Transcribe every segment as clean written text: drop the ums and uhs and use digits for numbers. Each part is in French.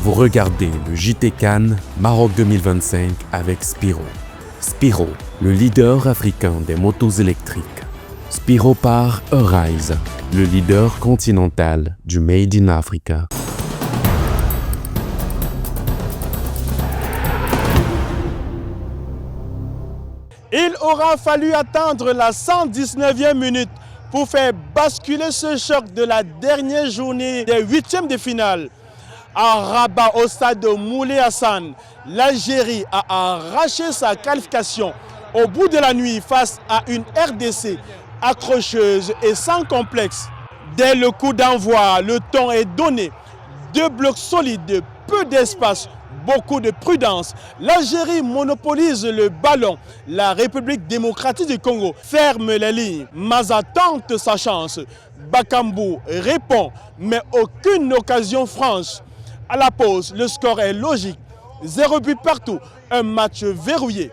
Vous regardez le JT Cannes Maroc 2025 avec Spiro. Spiro, le leader africain des motos électriques. Spiro par Arise, le leader continental du Made in Africa. Il aura fallu attendre la 119e minute pour faire basculer ce choc de la dernière journée des huitièmes de finale. À Rabat, au stade de Moulay Hassan, l'Algérie a arraché sa qualification au bout de la nuit face à une RDC accrocheuse et sans complexe. Dès le coup d'envoi, le ton est donné. Deux blocs solides, peu d'espace, beaucoup de prudence. L'Algérie monopolise le ballon. La République démocratique du Congo ferme les lignes. Maza tente sa chance. Bakambu répond, mais aucune occasion franche. À la pause, le score est logique. 0 but partout, un match verrouillé.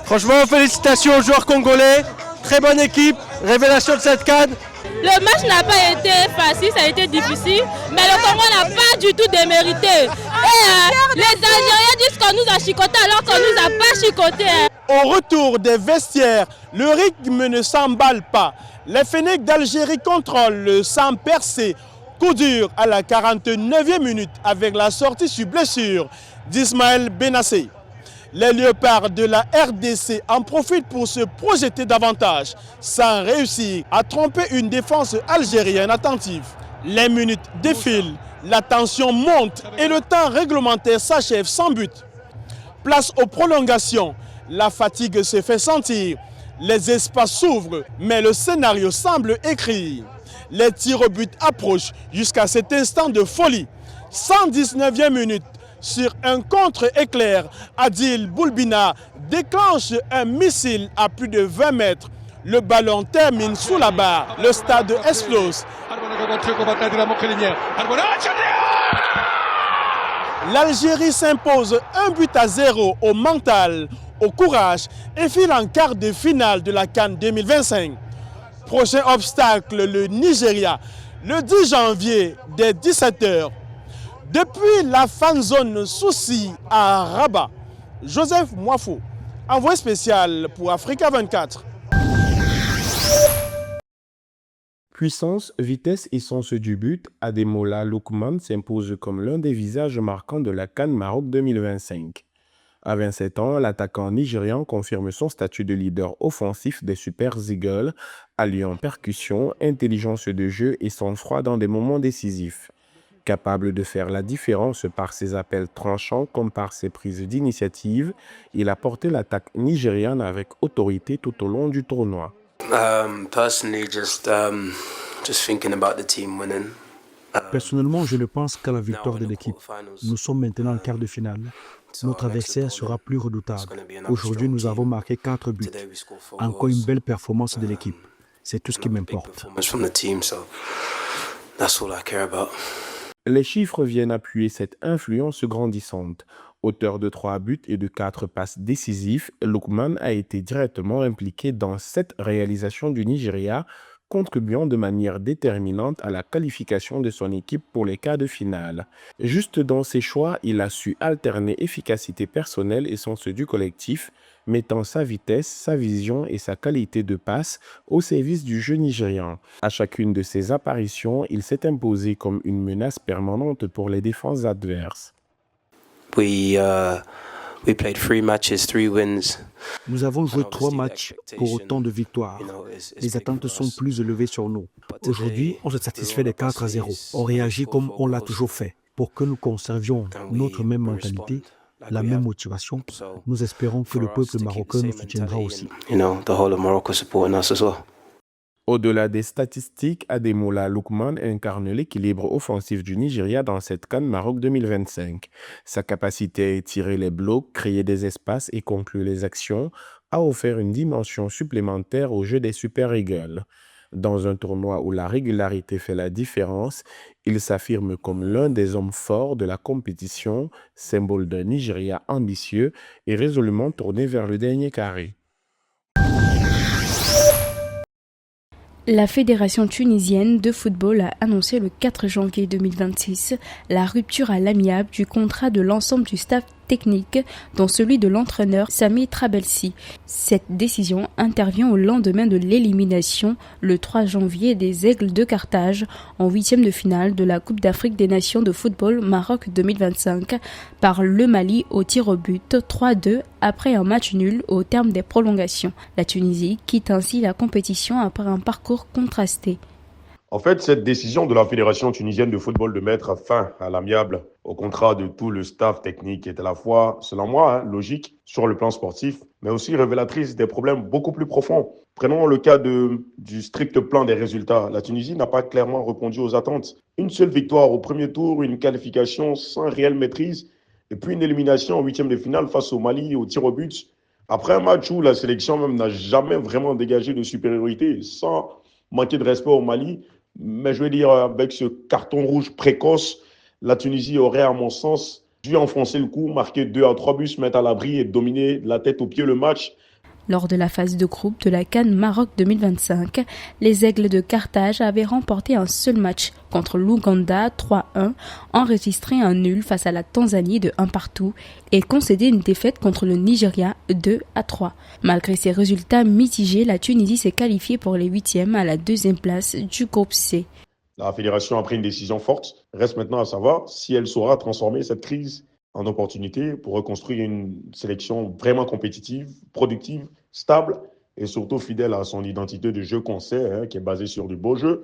Franchement, félicitations aux joueurs congolais. Très bonne équipe, révélation de cette CAN. Le match n'a pas été facile, ça a été difficile, mais le Congo n'a pas du tout démérité. Et les Algériens disent qu'on nous a chicoté alors qu'on ne nous a pas chicoté. Au retour des vestiaires, le rythme ne s'emballe pas. Les Fennecs d'Algérie contrôlent le sang percé. Coup dur à la 49e minute avec la sortie sur blessure d'Ismaël Benassé. Les léopards de la RDC en profitent pour se projeter davantage, sans réussir à tromper une défense algérienne attentive. Les minutes défilent, la tension monte et le temps réglementaire s'achève sans but. Place aux prolongations, la fatigue se fait sentir, les espaces s'ouvrent, mais le scénario semble écrit. Les tirs au but approchent jusqu'à cet instant de folie. 119e minute. Sur un contre-éclair, Adil Boulbina déclenche un missile à plus de 20 mètres. Le ballon termine sous la barre. Le stade explose. L'Algérie s'impose 1-0 au mental, au courage et file en quart de finale de la CAN 2025. Prochain obstacle, le Nigeria, le 10 janvier dès 17 h. Depuis la fan zone Souci à Rabat, Joseph Moifo, envoyé spécial pour Africa 24. Puissance, vitesse et sens du but, Ademola Lookman s'impose comme l'un des visages marquants de la CAN Maroc 2025. À 27 ans, l'attaquant nigérian confirme son statut de leader offensif des Super Eagles, alliant percussion, intelligence de jeu et sang-froid dans des moments décisifs. Capable de faire la différence par ses appels tranchants comme par ses prises d'initiative, il a porté l'attaque nigériane avec autorité tout au long du tournoi. Personnellement, je ne pense qu'à la victoire de l'équipe. Nous sommes maintenant en quart de finale. Notre adversaire sera plus redoutable. Aujourd'hui, nous avons marqué 4 buts. Encore une belle performance de l'équipe. C'est tout ce qui m'importe. Les chiffres viennent appuyer cette influence grandissante. Auteur de 3 buts et de 4 passes décisives, Lookman a été directement impliqué dans 7 réalisations du Nigeria, contribuant de manière déterminante à la qualification de son équipe pour les quarts de finale. Juste dans ses choix, il a su alterner efficacité personnelle et sens du collectif, mettant sa vitesse, sa vision et sa qualité de passe au service du jeu nigérian. À chacune de ses apparitions, il s'est imposé comme une menace permanente pour les défenses adverses. Nous avons joué 3 matchs pour autant de victoires. Les attentes sont plus élevées sur nous. Aujourd'hui, on se satisfait des 4-0. On réagit comme on l'a toujours fait. Pour que nous conservions notre même mentalité, la même motivation, nous espérons que le peuple marocain nous soutiendra aussi. Au-delà des statistiques, Ademola Lookman incarne l'équilibre offensif du Nigeria dans cette CAN Maroc 2025. Sa capacité à étirer les blocs, créer des espaces et conclure les actions a offert une dimension supplémentaire au jeu des Super Eagles. Dans un tournoi où la régularité fait la différence, il s'affirme comme l'un des hommes forts de la compétition, symbole d'un Nigeria ambitieux et résolument tourné vers le dernier carré. La Fédération tunisienne de football a annoncé le 4 janvier 2026 la rupture à l'amiable du contrat de l'ensemble du staff technique, dont celui de l'entraîneur Sami Trabelsi. Cette décision intervient au lendemain de l'élimination, le 3 janvier, des Aigles de Carthage en huitième de finale de la Coupe d'Afrique des Nations de football Maroc 2025 par le Mali au tir au but 3-2 après un match nul au terme des prolongations. La Tunisie quitte ainsi la compétition après un parcours contrasté. En fait, cette décision de la Fédération tunisienne de football de mettre fin à l'amiable au contrat de tout le staff technique est à la fois, selon moi, logique sur le plan sportif, mais aussi révélatrice des problèmes beaucoup plus profonds. Prenons le cas du strict plan des résultats. La Tunisie n'a pas clairement répondu aux attentes. Une seule victoire au premier tour, une qualification sans réelle maîtrise, et puis une élimination en huitième de finale face au Mali au tir au but. Après un match où la sélection même n'a jamais vraiment dégagé de supériorité, sans manquer de respect au Mali, mais je veux dire, avec ce carton rouge précoce, la Tunisie aurait, à mon sens, dû enfoncer le coup, marquer 2 à 3 buts, se mettre à l'abri et dominer la tête aux pieds le match. Lors de la phase de groupe de la CAN Maroc 2025, les Aigles de Carthage avaient remporté un seul match contre l'Ouganda 3-1, enregistré un nul face à la Tanzanie de 1-1 et concédé une défaite contre le Nigeria 2-3. Malgré ces résultats mitigés, la Tunisie s'est qualifiée pour les huitièmes à la deuxième place du groupe C. La fédération a pris une décision forte. Reste maintenant à savoir si elle saura transformer cette crise en opportunité pour reconstruire une sélection vraiment compétitive, productive, stable et surtout fidèle à son identité de jeu qu'on sait, qui est basée sur du beau jeu,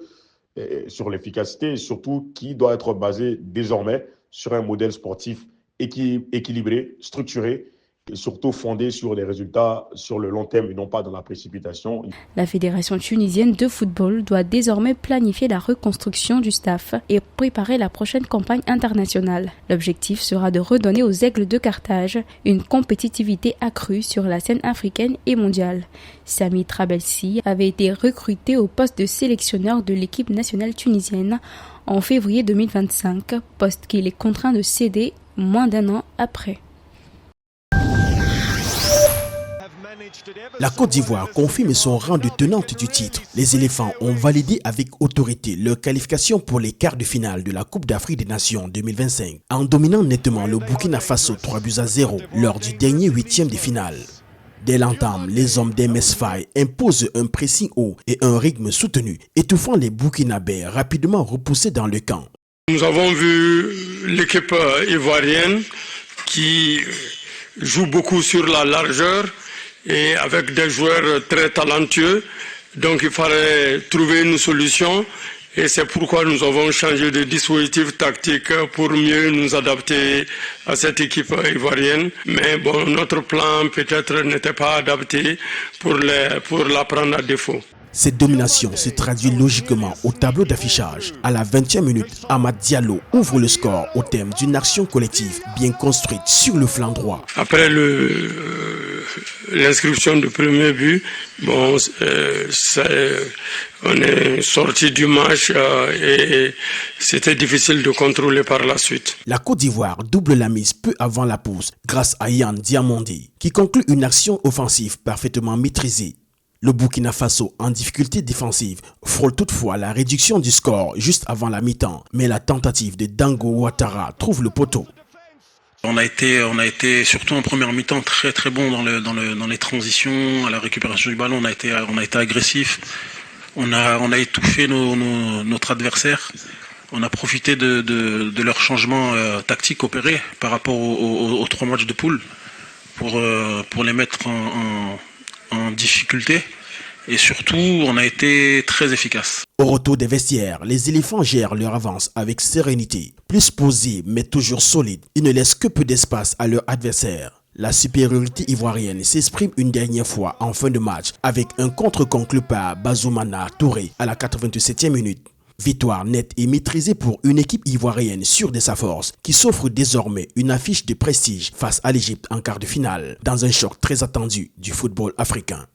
et sur l'efficacité et surtout qui doit être basée désormais sur un modèle sportif équilibré, structuré et surtout fondé sur les résultats sur le long terme et non pas dans la précipitation. La Fédération tunisienne de football doit désormais planifier la reconstruction du staff et préparer la prochaine campagne internationale. L'objectif sera de redonner aux Aigles de Carthage une compétitivité accrue sur la scène africaine et mondiale. Sami Trabelsi avait été recruté au poste de sélectionneur de l'équipe nationale tunisienne en février 2025, poste qu'il est contraint de céder moins d'un an après. La Côte d'Ivoire confirme son rang de tenante du titre. Les éléphants ont validé avec autorité leur qualification pour les quarts de finale de la Coupe d'Afrique des Nations 2025 en dominant nettement le Burkina Faso 3-0 lors du dernier huitième de finale. Dès l'entame, les hommes d'MS Faye imposent un pressing haut et un rythme soutenu, étouffant les Burkinabés rapidement repoussés dans le camp. Nous avons vu l'équipe ivoirienne qui joue beaucoup sur la largeur et avec des joueurs très talentueux. Donc il fallait trouver une solution et c'est pourquoi nous avons changé de dispositif tactique pour mieux nous adapter à cette équipe ivoirienne. Mais bon, notre plan peut-être n'était pas adapté pour la prendre à défaut. Cette domination se traduit logiquement au tableau d'affichage. À la 20e minute, Amad Diallo ouvre le score au terme d'une action collective bien construite sur le flanc droit. Après l'inscription du premier but, bon, on est sorti du match et c'était difficile de contrôler par la suite. La Côte d'Ivoire double la mise peu avant la pause grâce à Yann Diamondi qui conclut une action offensive parfaitement maîtrisée. Le Burkina Faso, en difficulté défensive, frôle toutefois la réduction du score juste avant la mi-temps, mais la tentative de Dango Ouattara trouve le poteau. On a été surtout en première mi-temps très très bon dans les transitions, à la récupération du ballon. On a été agressif. On a étouffé notre adversaire. On a profité de leur changement tactique opéré par rapport aux 3 matchs de poule pour les mettre en difficulté. Et surtout, on a été très efficace. Au retour des vestiaires, les éléphants gèrent leur avance avec sérénité. Plus posés, mais toujours solides, ils ne laissent que peu d'espace à leur adversaire. La supériorité ivoirienne s'exprime une dernière fois en fin de match avec un contre conclu par Bazoumana Touré à la 87e minute. Victoire nette et maîtrisée pour une équipe ivoirienne sûre de sa force qui s'offre désormais une affiche de prestige face à l'Égypte en quart de finale dans un choc très attendu du football africain.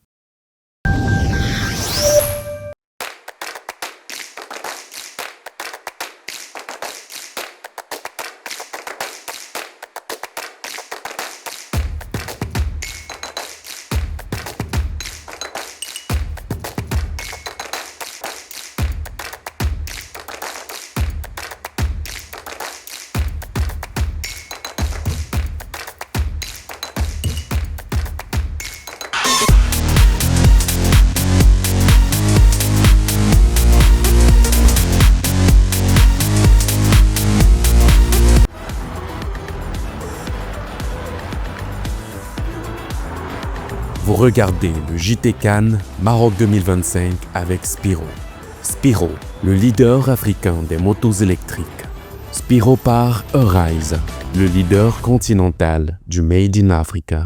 Vous regardez le JT Cannes Maroc 2025 avec Spiro. Spiro, le leader africain des motos électriques. Spiro par Arise, le leader continental du Made in Africa.